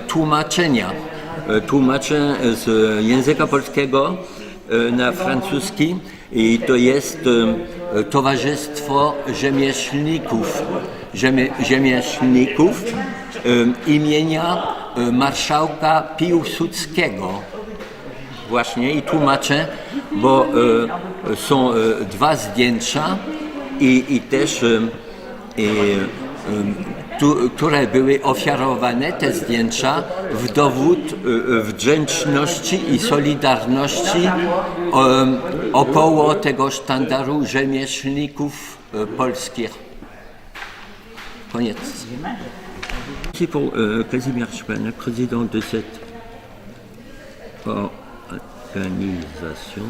Tłumaczenia. Tłumaczę z języka polskiego na francuski i to jest Towarzystwo Rzemieślników imienia marszałka Piłsudskiego. Właśnie i tłumaczę, bo są dwa zdjęcia i też które były ofiarowane, te zdjęcia, w dowód wdzięczności i solidarności około tego sztandaru rzemieślników polskich. Koniec. Merci pour Kazimierz Szpanek, président de cette organisation.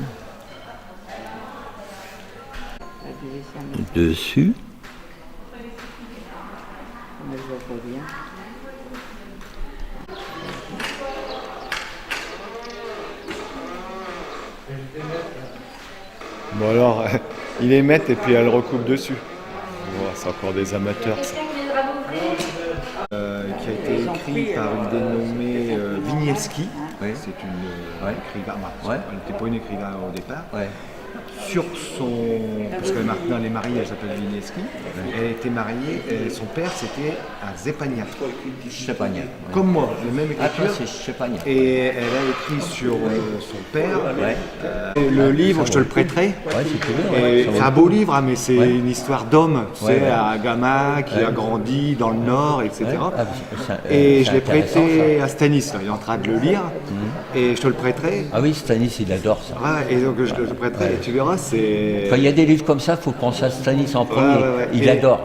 Dessus. Bon alors, ils les mettent et puis elle recoupe dessus. Bon, c'est encore des amateurs ça. Qui a été écrit par une dénommée Wieniawski. Oui. C'est une écrivain. Ouais. Elle n'était pas une écrivain au départ. Ouais. Sur son... Parce que maintenant elle est mariée, elle s'appelle Wieniawski. Ouais. Elle était mariée, et son père c'était un Szczepaniak. Szczepaniak. Ouais. Comme moi, le même écriture. Ah, c'est Szczepaniak. Et elle a écrit sur son père. Ouais. Le livre, je te le prêterai. Ouais, si tu veux. C'est un beau livre, hein, mais c'est une histoire d'homme. C'est un gamin qui a grandi dans le Nord, etc. Et je l'ai prêté à Stanis, il est en train de le lire. Et je te le prêterai. Ah oui, Stanis, il adore ça. Ouais, et donc je te le prêterai, et tu verras, c'est... Quand il y a des livres comme ça, il faut penser à Stanis en premier. Il adore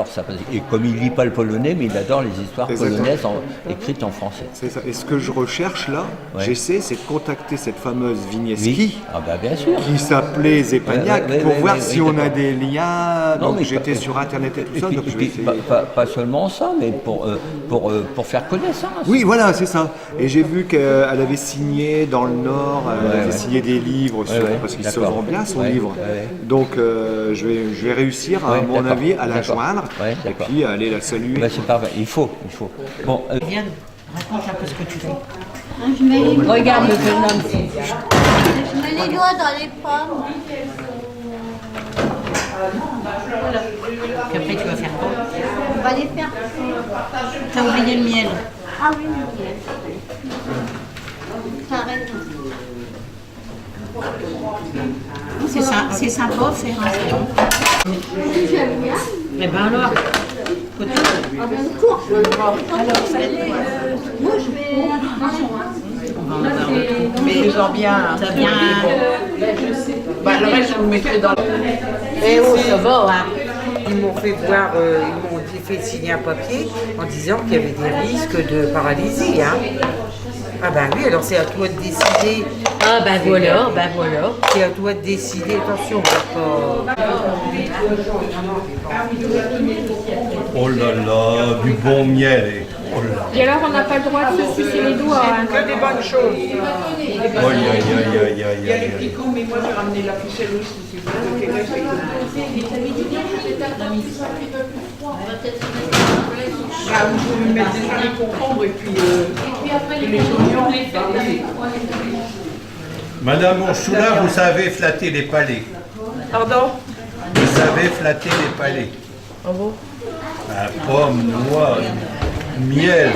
ça. Et comme il ne lit pas le polonais, mais il adore les histoires polonaises écrites en français. C'est ça. Et ce que je recherche là, j'essaie, c'est de contacter cette fameuse Wieniawski, oui. Ah bah bien sûr. Qui s'appelait Szczepaniak, pour voir si on a des liens. Non, donc j'étais sur internet et tout ça, donc je vais essayer. Pas seulement ça, mais pour faire connaissance. Oui, voilà, c'est ça. Et j'ai vu qu'elle avait signé dans le Nord, elle avait signé des livres sur, parce qu'il se vend bien son livre. Donc je vais réussir, à mon avis, à la joindre et puis à aller la saluer. Bah, c'est parfait, il faut. Bon, Viens, raconte un peu ce que tu fais. Regarde le jeune homme. Je mets les doigts dans les pommes. Puis après, tu vas faire quoi? On va les faire. T'as oublié le miel. Ah oui, le miel. T'as raison. C'est sympa de faire un salon. J'aime bien. Eh ben alors, côté. Ah ben, cours. Alors, ça moi, je vais... Mais genre bien. T'as bien. Bah, le reste, je vous mettrai dans. Eh oh, ça va, hein. Ils m'ont fait voir, ils m'ont fait signer un papier en disant qu'il y avait des risques de paralysie. Hein. Ah bah oui, alors c'est à toi de décider. Ah ben voilà. C'est à toi de décider. Attention, on va pas... Oh là là, du bon miel. Oh là. Et alors, on n'a pas le droit de se sucer les doigts. Hein. Que des bonnes choses. Il y a les picots, mais moi j'ai ramené la ficelle aussi. Si vous préférez, c'est vous pouvez mettre déjà les concombres et puis les oignons. Madame Ursula, vous savez flatter les palais. Pardon? Vous savez flatter les palais. Ah bon? Pomme, noix, miel.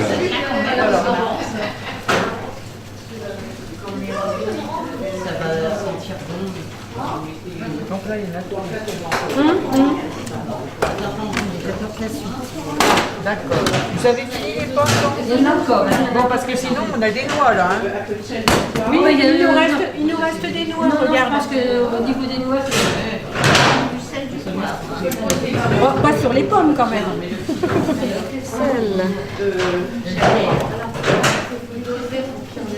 Donc là, il y en a trois. D'accord. Vous avez fini les pommes? Il y en a encore. Bon, parce que sinon, on a des noix là. Hein. Oui, mais il nous reste des noix. Regarde, parce qu'au niveau des noix, pas sur les pommes quand même.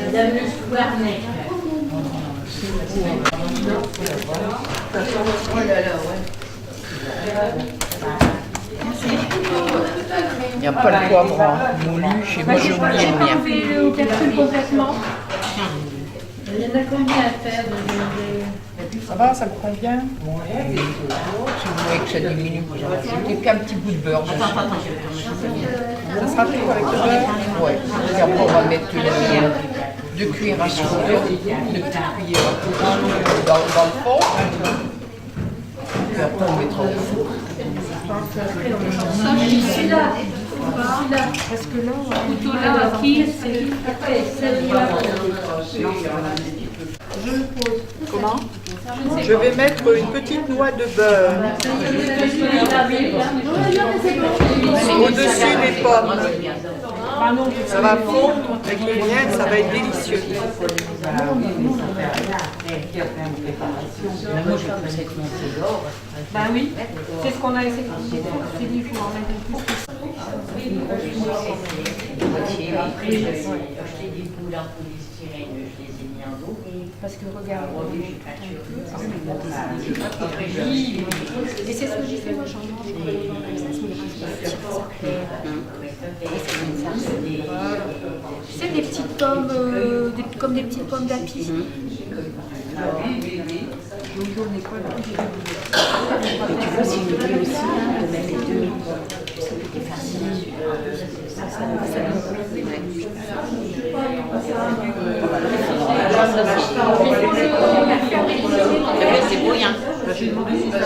Madame Le Souarnet. Oh là là, Il n'y a pas le poivron moulu, chez moi j'ai oublié le mien. Enlever le capsule complètement. il y en a combien à faire de... Ça va, ça me convient? Si vous voulez que ça diminue, vous en rajoutez qu'un petit bout de beurre. Attends. Ça sera tout avec le beurre? Oui. Et après, on va mettre deux cuillères à soupe, deux petites cuillères dans le fond. Et après, on mettra au four. Celui-là. Parce que là, couteau là, qui c'est Comment? Je vais mettre une petite noix de beurre au-dessus des pommes. Ça va fondre avec le miel, ça va être délicieux. Bah oui, c'est ce qu'on a essayé. C'est dit, il faut en mettre un peu plus. Parce que regarde, et c'est ce que j'ai fait, moi j'en mange c'est des petites pommes, comme des petites pommes d'api. Mais tu vois, si je voulais aussi de mettre les deux, c'est plus facile. C'est brouillant. Je vais demander si ça